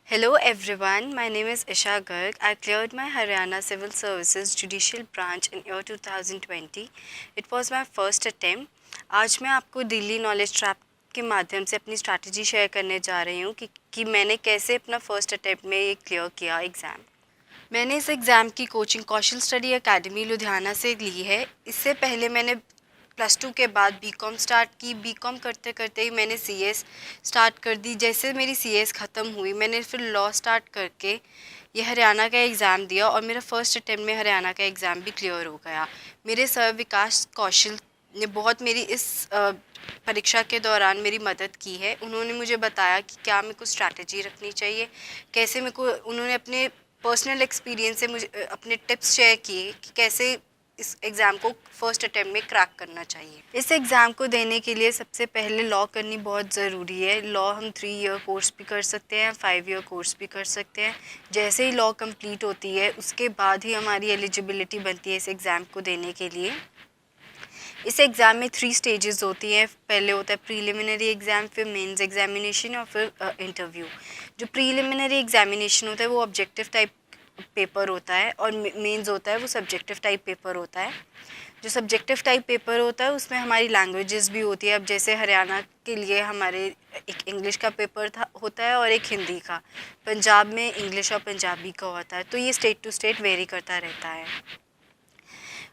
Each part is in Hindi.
Hello everyone, my name is Isha Garg. I cleared my Haryana Civil Services Judicial Branch in year 2020. It was my first attempt. आज मैं आपको दिल्ली नॉलेज ट्रैप के माध्यम से अपनी स्ट्रैटेजी शेयर करने जा रही हूँ कि मैंने कैसे अपना फर्स्ट अटैम्प्ट में ये क्लियर किया एग्ज़ाम। मैंने इस एग्ज़ाम की कोचिंग कौशल स्टडी एकेडमी लुधियाना से ली है। इससे पहले मैंने +2 के बाद बीकॉम स्टार्ट की। बीकॉम करते करते ही मैंने सीएस स्टार्ट कर दी। जैसे मेरी सीएस ख़त्म हुई मैंने फिर लॉ स्टार्ट करके ये हरियाणा का एग्ज़ाम दिया और मेरा फर्स्ट अटैम्प्ट में हरियाणा का एग्ज़ाम भी क्लियर हो गया। मेरे सर विकास कौशल ने बहुत मेरी इस परीक्षा के दौरान मेरी मदद की है। उन्होंने मुझे बताया कि क्या मेरे को स्ट्रैटेजी रखनी चाहिए, कैसे मेरे को उन्होंने अपने पर्सनल एक्सपीरियंस से मुझे अपने टिप्स शेयर किए कि कैसे इस एग्ज़ाम को फर्स्ट अटैम्प्ट में क्रैक करना चाहिए। इस एग्ज़ाम को देने के लिए सबसे पहले लॉ करनी बहुत ज़रूरी है। लॉ हम 3 ईयर कोर्स भी कर सकते हैं, 5 ईयर कोर्स भी कर सकते हैं। जैसे ही लॉ कंप्लीट होती है उसके बाद ही हमारी एलिजिबिलिटी बनती है इस एग्ज़ाम को देने के लिए। इस एग्ज़ाम में 3 स्टेजेस होती हैं। पहले होता है प्रीलिमिनरी एग्ज़ाम, फिर मेंस एग्ज़ामिनेशन और फिर इंटरव्यू। जो प्रीलिमिनरी एग्ज़ामिनेशन होता है वो ऑब्जेक्टिव टाइप पेपर होता है और मेंस होता है वो सब्जेक्टिव टाइप पेपर होता है। जो सब्जेक्टिव टाइप पेपर होता है उसमें हमारी लैंग्वेजेस भी होती है। अब जैसे हरियाणा के लिए हमारे एक इंग्लिश का पेपर होता है और एक हिंदी का। पंजाब में इंग्लिश और पंजाबी का होता है। तो ये स्टेट टू स्टेट वेरी करता रहता है।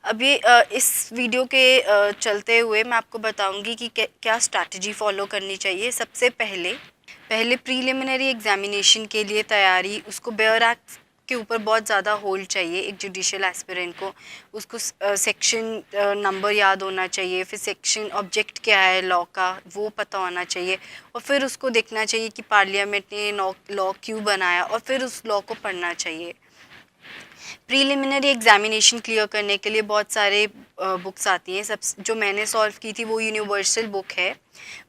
अभी इस वीडियो के चलते हुए मैं आपको बताऊंगी कि क्या स्ट्रैटेजी फॉलो करनी चाहिए। सबसे पहले प्रीलिमिनरी एग्जामिनेशन के लिए तैयारी, उसको बेयर एक्ट के ऊपर बहुत ज़्यादा होल्ड चाहिए एक जुडिशियल एस्पिरेंट को। उसको सेक्शन नंबर याद होना चाहिए, फिर सेक्शन ऑब्जेक्ट क्या है लॉ का वो पता होना चाहिए, और फिर उसको देखना चाहिए कि पार्लियामेंट ने लॉ क्यों बनाया, और फिर उस लॉ को पढ़ना चाहिए। प्रीलिमिनरी एग्जामिनेशन क्लियर करने के लिए बहुत सारे बुक्स आती हैं। सब जो मैंने सॉल्व की थी वो यूनिवर्सल बुक है।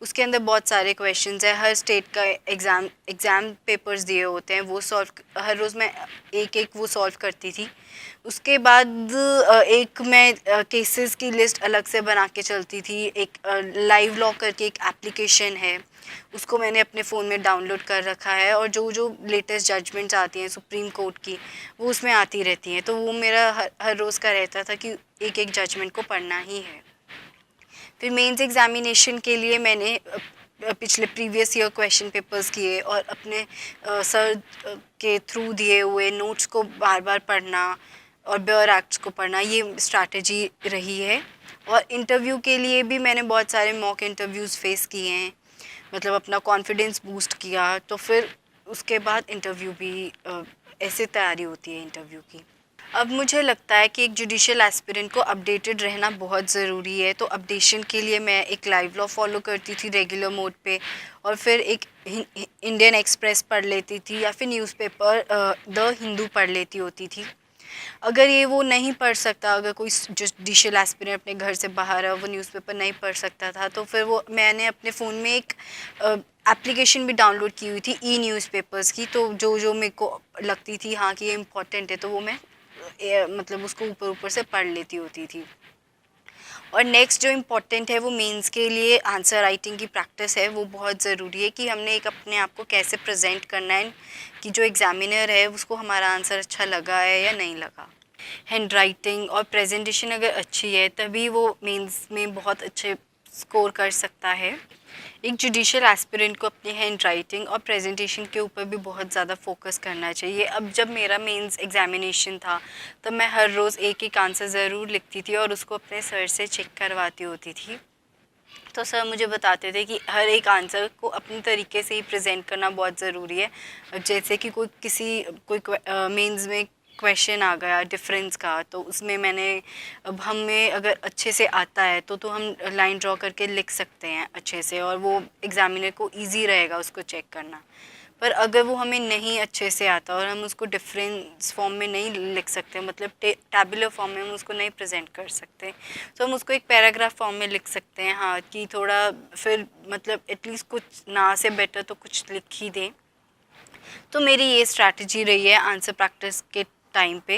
उसके अंदर बहुत सारे क्वेश्चंस है। हर स्टेट का एग्ज़ाम पेपर्स दिए होते हैं, वो सॉल्व हर रोज़ मैं एक वो सॉल्व करती थी। उसके बाद एक मैं केसेस की लिस्ट अलग से बना के चलती थी। एक लाइव लॉ करके एक एप्लीकेशन है, उसको मैंने अपने फ़ोन में डाउनलोड कर रखा है, और जो जो लेटेस्ट जजमेंट्स आती हैं सुप्रीम कोर्ट की वो उसमें आती रहती हैं। तो वो मेरा हर रोज़ का रहता था कि एक एक जजमेंट को पढ़ना ही है। फिर मेंस एग्ज़ामिनेशन के लिए मैंने पिछले प्रीवियस ईयर क्वेश्चन पेपर्स किए और अपने सर के थ्रू दिए हुए नोट्स को बार बार पढ़ना और बेयर एक्ट्स को पढ़ना, ये स्ट्रैटेजी रही है। और इंटरव्यू के लिए भी मैंने बहुत सारे मॉक इंटरव्यूज़ फेस किए हैं, मतलब अपना कॉन्फिडेंस बूस्ट किया। तो फिर उसके बाद इंटरव्यू भी ऐसे तैयारी होती है इंटरव्यू की। अब मुझे लगता है कि एक जुडिशियल एस्पिरेंट को अपडेटेड रहना बहुत ज़रूरी है। तो अपडेशन के लिए मैं एक लाइव लॉ फॉलो करती थी रेगुलर मोड पे, और फिर एक इंडियन एक्सप्रेस पढ़ लेती थी, या फिर न्यूज़पेपर द हिंदू पढ़ लेती होती थी। अगर ये वो नहीं पढ़ सकता, अगर कोई जुडिशियल एस्पिरेंट अपने घर से बाहर है वो न्यूज़पेपर नहीं पढ़ सकता था, तो फिर वो मैंने अपने फ़ोन में एक एप्लीकेशन भी डाउनलोड की हुई थी ई न्यूज़पेपर्स की। तो जो जो मेरे को लगती थी हाँ कि ये इम्पोर्टेंट है, तो वो मैं मतलब उसको ऊपर ऊपर से पढ़ लेती होती थी। और नेक्स्ट जो इम्पोर्टेंट है वो मेंस के लिए आंसर राइटिंग की प्रैक्टिस है। वो बहुत ज़रूरी है कि हमने एक अपने आप को कैसे प्रेजेंट करना है कि जो एग्ज़ामिनर है उसको हमारा आंसर अच्छा लगा है या नहीं लगा। हैंड राइटिंग और प्रेजेंटेशन अगर अच्छी है तभी वो मेंस में बहुत अच्छे स्कोर कर सकता है। एक जुडिशियल एस्पिरेंट को अपनी हैंड राइटिंग और प्रेजेंटेशन के ऊपर भी बहुत ज़्यादा फोकस करना चाहिए। अब जब मेरा मेंस एग्जामिनेशन था तब मैं हर रोज़ एक एक आंसर ज़रूर लिखती थी और उसको अपने सर से चेक करवाती होती थी। तो सर मुझे बताते थे कि हर एक आंसर को अपनी तरीके से ही प्रेजेंट करना बहुत ज़रूरी है। जैसे कि कोई मेंस में क्वेश्चन आ गया डिफरेंस का, तो उसमें मैंने अब हमें अगर अच्छे से आता है तो हम लाइन ड्रॉ करके लिख सकते हैं अच्छे से, और वो एग्ज़ामिनर को इजी रहेगा उसको चेक करना। पर अगर वो हमें नहीं अच्छे से आता और हम उसको डिफरेंस फॉर्म में नहीं लिख सकते, मतलब टैबुलर फॉर्म में हम उसको नहीं प्रेजेंट कर सकते, तो हम उसको एक पैराग्राफ फॉर्म में लिख सकते हैं हाँ कि थोड़ा फिर मतलब एटलीस्ट कुछ ना से बेटर तो कुछ लिख ही दें। तो मेरी ये स्ट्रैटेजी रही है आंसर प्रैक्टिस के टाइम पे।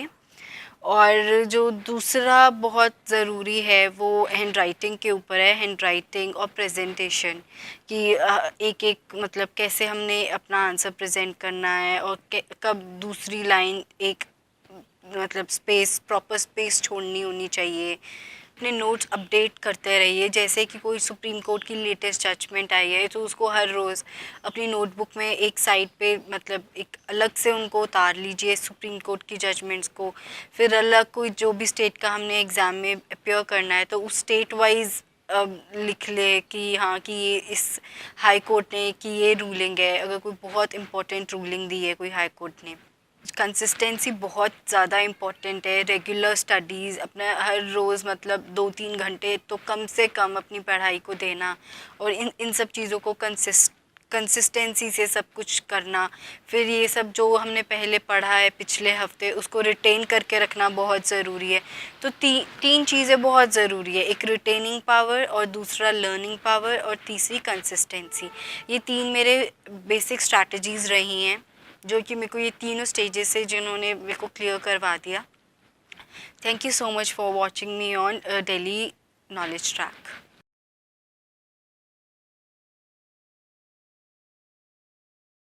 और जो दूसरा बहुत ज़रूरी है वो हैंड राइटिंग के ऊपर है, हैंड राइटिंग और प्रेजेंटेशन कि एक एक मतलब कैसे हमने अपना आंसर प्रेजेंट करना है और कब दूसरी लाइन एक मतलब स्पेस प्रॉपर स्पेस छोड़नी होनी चाहिए। अपने नोट्स अपडेट करते रहिए, जैसे कि कोई सुप्रीम कोर्ट की लेटेस्ट जजमेंट आई है तो उसको हर रोज़ अपनी नोटबुक में एक साइड पे मतलब एक अलग से उनको उतार लीजिए सुप्रीम कोर्ट की जजमेंट्स को। फिर अलग कोई जो भी स्टेट का हमने एग्ज़ाम में अपेयर करना है तो उस स्टेट वाइज लिख ले कि हाँ कि ये इस हाई कोर्ट ने कि ये रूलिंग है, अगर कोई बहुत इंपॉर्टेंट रूलिंग दी है कोई हाई कोर्ट ने। कंसिस्टेंसी बहुत ज़्यादा इम्पॉर्टेंट है, रेगुलर स्टडीज़ अपना हर रोज़ मतलब 2-3 घंटे तो कम से कम अपनी पढ़ाई को देना और इन सब चीज़ों को कंसिस्टेंसी से सब कुछ करना। फिर ये सब जो हमने पहले पढ़ा है पिछले हफ्ते उसको रिटेन करके रखना बहुत ज़रूरी है। तो तीन चीज़ें बहुत ज़रूरी है, एक रिटेनिंग पावर और दूसरा लर्निंग पावर और तीसरी कंसिस्टेंसी। ये तीन मेरे बेसिक स्ट्रैटेजीज़ रही हैं जो कि मेरे को ये तीनों स्टेजेस से जिन्होंने मेरे को क्लियर करवा दिया। Thank you so much for watching me on daily knowledge track.